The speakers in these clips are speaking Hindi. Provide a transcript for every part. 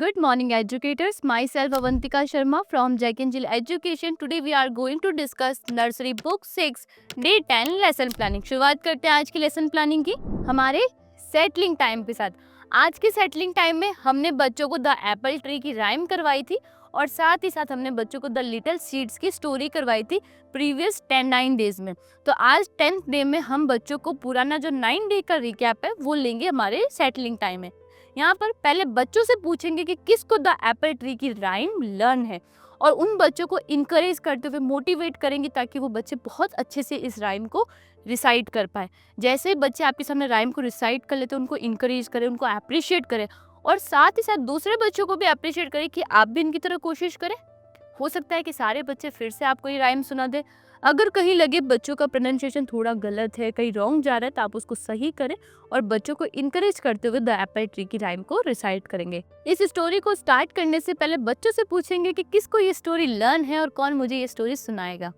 Good morning, educators. Myself Avantika Sharma from Jack and Jill Education. Today we are going to discuss Nursery Book 6 Day 10 Lesson Planning. शुरुआत करते हैं आज की लेसन प्लानिंग की हमारे सेटलिंग टाइम के साथ। आज के सेटलिंग टाइम में हमने बच्चों को द एप्पल ट्री की राइम करवाई थी और साथ ही साथ हमने बच्चों को द लिटिल सीड्स की स्टोरी करवाई थी प्रीवियस 9 डेज में। तो आज 10th डे में हम बच्चों को पुराना जो 9 डे का रिकैप है वो लेंगे हमारे सेटलिंग टाइम में। यहाँ पर पहले बच्चों से पूछेंगे कि किसको द एप्पल ट्री की राइम लर्न है और उन बच्चों को इनकरेज करते हुए मोटिवेट करेंगे ताकि वो बच्चे बहुत अच्छे से इस राइम को रिसाइट कर पाए। जैसे ही बच्चे आपके सामने राइम को रिसाइट कर लेते हैं उनको इनकरेज करें, उनको अप्रिशिएट करें और साथ ही साथ दूसरे बच्चों को भी अप्रिशिएट करें कि आप भी इनकी तरह कोशिश करें। हो सकता है कि सारे बच्चे फिर से आपको ये राइम सुना दे। अगर कहीं लगे बच्चों का प्रोनाउंसिएशन थोड़ा गलत है, कहीं रॉन्ग जा रहा है, तो आप उसको सही करें और बच्चों को इनकरेज करते हुए द एप्पल ट्री की राइम को रिसाइट करेंगे। इस स्टोरी को स्टार्ट करने से पहले बच्चों से पूछेंगे कि किसको ये स्टोरी लर्न है और कौन मुझे ये स्टोरी सुनाएगा।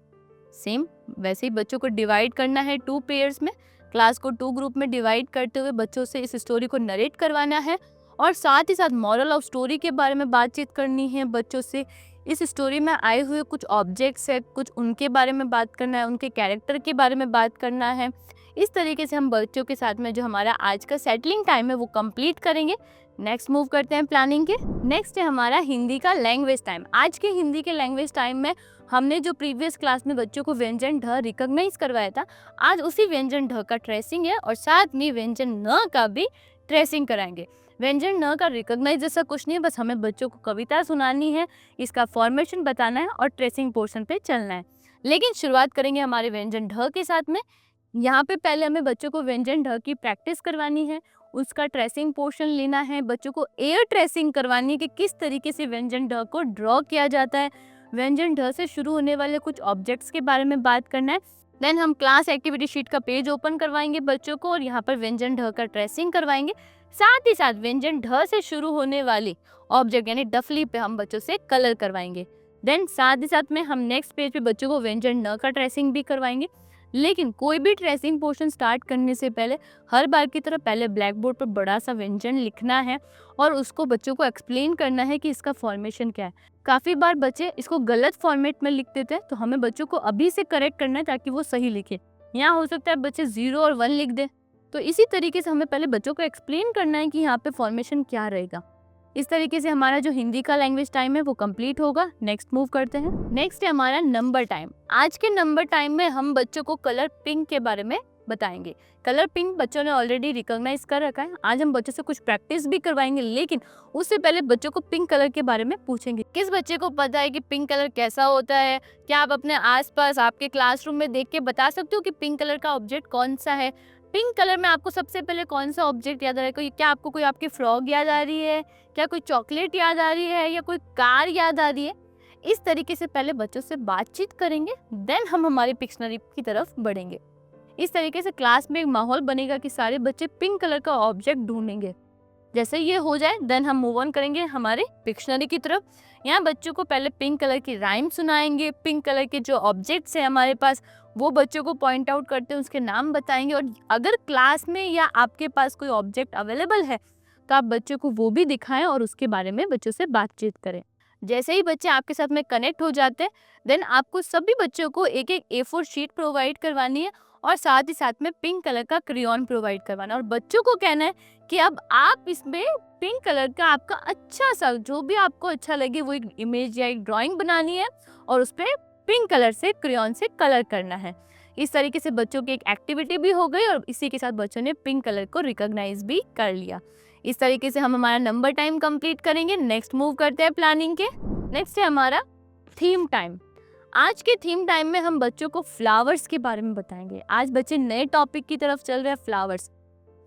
सेम वैसे ही बच्चों को डिवाइड करना है 2 पेयर्स में। क्लास को 2 ग्रुप में डिवाइड करते हुए बच्चों से इस स्टोरी को नरेट करवाना है और साथ ही साथ मॉरल ऑफ स्टोरी के बारे में बातचीत करनी है बच्चों से। इस स्टोरी में आए हुए कुछ ऑब्जेक्ट्स है, कुछ उनके बारे में बात करना है, उनके कैरेक्टर के बारे में बात करना है। इस तरीके से हम बच्चों के साथ में जो हमारा आज का सेटलिंग टाइम है वो कंप्लीट करेंगे। नेक्स्ट मूव करते हैं प्लानिंग के। नेक्स्ट है हमारा हिंदी का लैंग्वेज टाइम। आज के हिंदी के लैंग्वेज टाइम में हमने जो प्रीवियस क्लास में बच्चों को व्यंजन ढ रिकॉग्नाइज करवाया था, आज उसी व्यंजन ढ का ट्रेसिंग है और साथ में व्यंजन न का भी ट्रेसिंग कराएंगे। व्यंजन न का रिकॉग्नाइज जैसा कुछ नहीं है, बस हमें बच्चों को कविता सुनानी है, इसका फॉर्मेशन बताना है और ट्रेसिंग पोर्शन पे चलना है। लेकिन शुरुआत करेंगे हमारे व्यंजन ढ के साथ में। यहाँ पे पहले हमें बच्चों को व्यंजन ढ की प्रैक्टिस करवानी है, उसका ट्रेसिंग पोर्शन लेना है, बच्चों को एयर ट्रेसिंग करवानी है कि किस तरीके से व्यंजन ढ को ड्रॉ किया जाता है। व्यंजन ढ से शुरू होने वाले कुछ ऑब्जेक्ट्स के बारे में बात करना है। देन हम क्लास एक्टिविटी शीट का पेज ओपन करवाएंगे बच्चों को और यहाँ पर व्यंजन ढ का ट्रेसिंग करवाएंगे। साथ ही साथ व्यंजन ढ से शुरू होने वाली ऑब्जेक्ट यानी डफली पे हम बच्चों से कलर करवाएंगे। देन साथ ही साथ में हम नेक्स्ट पेज पे बच्चों को व्यंजन न का ट्रेसिंग भी करवाएंगे। लेकिन कोई भी ट्रेसिंग पोर्शन स्टार्ट करने से पहले हर बार की तरह पहले ब्लैक बोर्ड पर बड़ा सा व्यंजन लिखना है और उसको बच्चों को एक्सप्लेन करना है कि इसका फॉर्मेशन क्या है। काफ़ी बार बच्चे इसको गलत फॉर्मेट में लिख देते हैं, तो हमें बच्चों को अभी से करेक्ट करना है ताकि वो सही लिखे। यहाँ हो सकता है बच्चे 0 और 1 लिख दे, तो इसी तरीके से हमें पहले बच्चों को एक्सप्लेन करना है कि यहाँ पे फॉर्मेशन क्या रहेगा। इस तरीके से हमारा जो हिंदी का लैंग्वेज टाइम है वो कंप्लीट होगा। नेक्स्ट मूव करते हैं। नेक्स्ट है हमारा नंबर टाइम। आज के नंबर टाइम में हम बच्चों को कलर पिंक के बारे में बताएंगे। कलर पिंक बच्चों ने ऑलरेडी रिकॉग्नाइज कर रखा है। आज हम बच्चों से कुछ प्रैक्टिस भी करवाएंगे, लेकिन उससे पहले बच्चों को पिंक कलर के बारे में पूछेंगे। किस बच्चे को पता है कि पिंक कलर कैसा होता है? क्या आप अपने आसपास आपके क्लासरूम में देख के बता सकते हो कि पिंक कलर का ऑब्जेक्ट कौन सा है? पिंक कलर में आपको सबसे पहले कौन सा ऑब्जेक्ट याद आ रहा है? क्या आपको कोई आपकी फ्रॉग याद आ रही है? क्या कोई चॉकलेट याद आ रही है या कोई कार याद आ रही है? इस तरीके से पहले बच्चों से बातचीत करेंगे, देन हम हमारी पिक्शनरी की तरफ बढ़ेंगे। इस तरीके से क्लास में एक माहौल बनेगा कि सारे बच्चे पिंक कलर का ऑब्जेक्ट ढूंढेंगे। जैसे ये हो जाए देन हम मूव ऑन करेंगे हमारे पिक्शनरी की तरफ। यहाँ बच्चों को पहले पिंक कलर की राइम सुनाएंगे। पिंक कलर के जो ऑब्जेक्ट्स हैं हमारे पास वो बच्चों को पॉइंट आउट करते हैं, उसके नाम बताएंगे और अगर क्लास में या आपके पास कोई ऑब्जेक्ट अवेलेबल है तो आप बच्चों को वो भी दिखाएं और उसके बारे में बच्चों से बातचीत करें। जैसे ही बच्चे आपके साथ में कनेक्ट हो जाते हैं देन आपको सभी बच्चों को एक एक A4 शीट प्रोवाइड करवानी है और साथ ही साथ में पिंक कलर का क्रेयॉन प्रोवाइड करवाना और बच्चों को कहना है कि अब आप इसमें पिंक कलर का आपका अच्छा सा जो भी आपको अच्छा लगे वो एक इमेज या एक ड्राइंग बनानी है और उस पर पिंक कलर से क्रेयॉन से कलर करना है। इस तरीके से बच्चों की एक एक्टिविटी भी हो गई और इसी के साथ बच्चों ने पिंक कलर को रिकॉग्नाइज भी कर लिया। इस तरीके से हम हमारा नंबर टाइम कंप्लीट करेंगे। नेक्स्ट मूव करते हैं प्लानिंग के। नेक्स्ट है हमारा थीम टाइम। आज के थीम टाइम में हम बच्चों को फ्लावर्स के बारे में बताएंगे। आज बच्चे नए टॉपिक की तरफ चल रहे हैं, फ्लावर्स।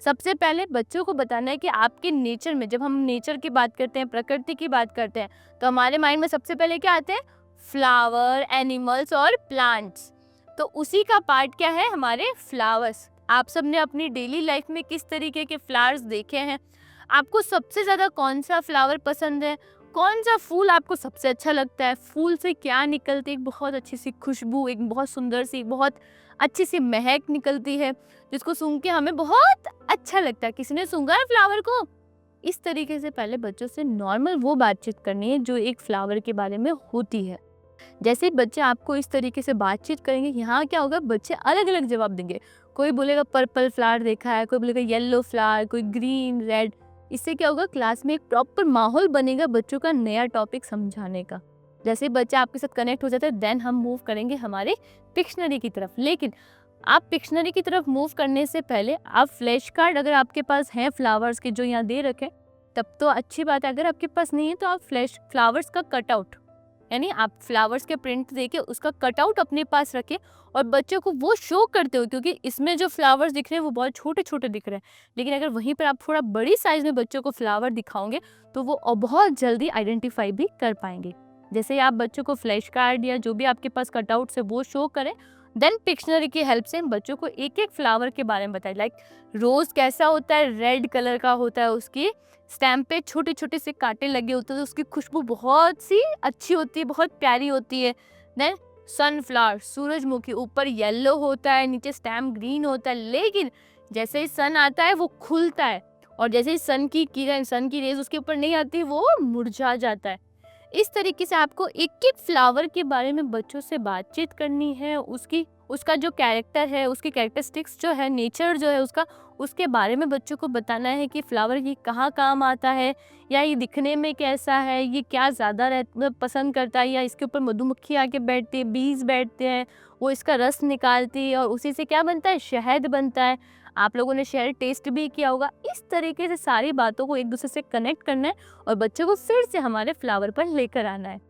सबसे पहले बच्चों को बताना है कि आपके नेचर में जब हम नेचर की बात करते हैं, प्रकृति की बात करते हैं, तो हमारे माइंड में सबसे पहले क्या आते हैं? फ्लावर, एनिमल्स और प्लांट्स। तो उसी का पार्ट क्या है? हमारे फ्लावर्स। आप सबने अपनी डेली लाइफ में किस तरीके के फ्लावर्स देखे हैं? आपको सबसे ज़्यादा कौन सा फ्लावर पसंद है? कौन सा फूल आपको सबसे अच्छा लगता है? फूल से क्या निकलती है? एक बहुत अच्छी सी खुशबू, एक बहुत सुंदर सी, बहुत अच्छी सी महक निकलती है जिसको सूंघ के हमें बहुत अच्छा लगता है। किसी ने सूंघा है फ्लावर को? इस तरीके से पहले बच्चों से नॉर्मल वो बातचीत करनी है जो एक फ्लावर के बारे में होती है। जैसे ही बच्चे आपको इस तरीके से बातचीत करेंगे, यहाँ क्या होगा, बच्चे अलग-अलग जवाब देंगे। कोई बोलेगा पर्पल फ्लावर देखा है, कोई बोलेगा येलो फ्लावर, कोई ग्रीन, रेड। इससे क्या होगा, क्लास में एक प्रॉपर माहौल बनेगा बच्चों का नया टॉपिक समझाने का। जैसे ही बच्चा आपके साथ कनेक्ट हो जाता है, देन हम मूव करेंगे हमारे पिक्शनरी की तरफ। लेकिन आप पिक्शनरी की तरफ मूव करने से पहले आप फ्लैश कार्ड, अगर आपके पास हैं फ्लावर्स के जो यहाँ दे रखे, तब तो अच्छी बात है। अगर आपके पास नहीं है तो आप फ्लावर्स का कटआउट, यानी आप फ्लावर्स के प्रिंट देके उसका कटआउट अपने पास रखें और बच्चों को वो शो करते हो, क्योंकि इसमें जो फ्लावर्स दिख रहे हैं वो बहुत छोटे छोटे दिख रहे हैं। लेकिन अगर वहीं पर आप थोड़ा बड़ी साइज में बच्चों को फ्लावर दिखाओगे तो वो बहुत जल्दी आइडेंटिफाई भी कर पाएंगे। जैसे ही आप बच्चों को फ्लैश कार्ड या जो भी आपके पास कटआउट से वो शो करें, देन पिक्शनरी की हेल्प से बच्चों को एक एक फ्लावर के बारे में बताएं। लाइक रोज कैसा होता है, रेड कलर का होता है, उसकी स्टैम्प पे छोटे छोटे से कांटे लगे होते हैं, तो उसकी खुशबू बहुत सी अच्छी होती है, बहुत प्यारी होती है। देन सनफ्लावर, सूरजमुखी, ऊपर येलो होता है, नीचे स्टैम्प ग्रीन होता है, लेकिन जैसे ही सन आता है वो खुलता है और जैसे ही सन की किरण, सन की रेज उसके ऊपर नहीं आती, वो मुरझा जाता है। इस तरीके से आपको एक एक फ्लावर के बारे में बच्चों से बातचीत करनी है। उसका जो कैरेक्टर है, उसकी कैरेक्टरिस्टिक्स जो है, नेचर जो है उसका, उसके बारे में बच्चों को बताना है कि फ्लावर ये कहाँ काम आता है, या ये दिखने में कैसा है, ये क्या ज़्यादा पसंद करता है, या इसके ऊपर मधुमक्खी आके बैठती है, बीज बैठते हैं, वो इसका रस निकालती है और उसी से क्या बनता है, शहद बनता है। आप लोगों ने शहद टेस्ट भी किया होगा। इस तरीके से सारी बातों को एक दूसरे से कनेक्ट करना है और बच्चों को फिर से हमारे फ्लावर पर लेकर आना है।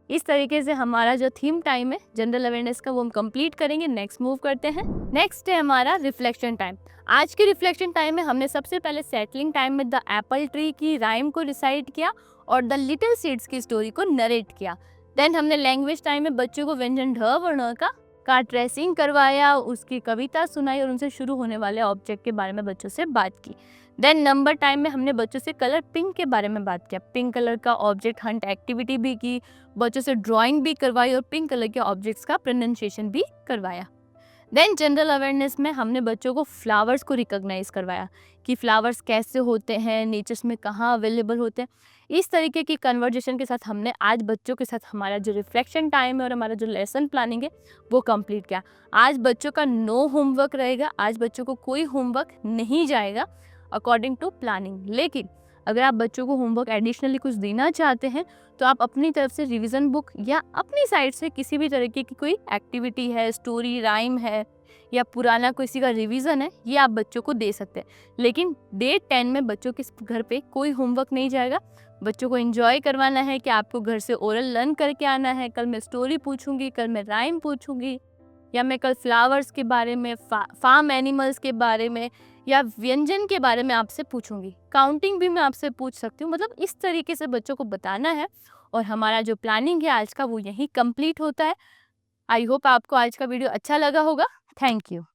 इस तरीके से हमारा जो थीम टाइम है जनरल अवेयरनेस का, वो हम कंप्लीट करेंगे। नेक्स्ट मूव करते हैं। नेक्स्ट है हमारा रिफ्लेक्शन टाइम। आज के रिफ्लेक्शन टाइम में हमने सबसे पहले सेटलिंग टाइम में द एप्पल ट्री की राइम को रिसाइट किया और द लिटिल सीड्स की स्टोरी को नरेट किया। देन हमने लैंग्वेज टाइम में बच्चों को व्यंजन ढ वर्ण का ट्रेसिंग करवाया, उसकी कविता सुनाई और उनसे शुरू होने वाले ऑब्जेक्ट के बारे में बच्चों से बात की। देन नंबर टाइम में हमने बच्चों से कलर पिंक के बारे में बात किया, पिंक कलर का ऑब्जेक्ट हंट एक्टिविटी भी की, बच्चों से ड्राइंग भी करवाई और पिंक कलर के ऑब्जेक्ट्स का प्रोनाउंसिएशन भी करवाया। देन जनरल अवेयरनेस में हमने बच्चों को फ्लावर्स को रिकॉग्नाइज करवाया कि फ्लावर्स कैसे होते हैं, नेचर्स में कहाँ अवेलेबल होते हैं। इस तरीके की कन्वर्जेशन के साथ हमने आज बच्चों के साथ हमारा जो रिफ्लेक्शन टाइम है और हमारा जो लेसन प्लानिंग है वो कंप्लीट किया। आज बच्चों का नो होमवर्क रहेगा, आज बच्चों को कोई होमवर्क नहीं जाएगा अकॉर्डिंग टू प्लानिंग। लेकिन अगर आप बच्चों को होमवर्क एडिशनली कुछ देना चाहते हैं तो आप अपनी तरफ से रिवीजन बुक या अपनी साइड से किसी भी तरीके की कोई एक्टिविटी है, स्टोरी, राइम है या पुराना किसी का रिवीजन है, ये आप बच्चों को दे सकते हैं। लेकिन डे 10 में बच्चों के घर पे कोई होमवर्क नहीं जाएगा। बच्चों को एंजॉय करवाना है कि आपको घर से ओरल लर्न करके आना है। कल मैं स्टोरी पूछूंगी, कल मैं राइम पूछूंगी, या मैं कल फ्लावर्स के बारे में, फार्म एनिमल्स के बारे में या व्यंजन के बारे में आपसे पूछूंगी। काउंटिंग भी मैं आपसे पूछ सकती हूँ। मतलब इस तरीके से बच्चों को बताना है और हमारा जो प्लानिंग है आज का वो यही कंप्लीट होता है। आई होप आपको आज का वीडियो अच्छा लगा होगा। Thank you.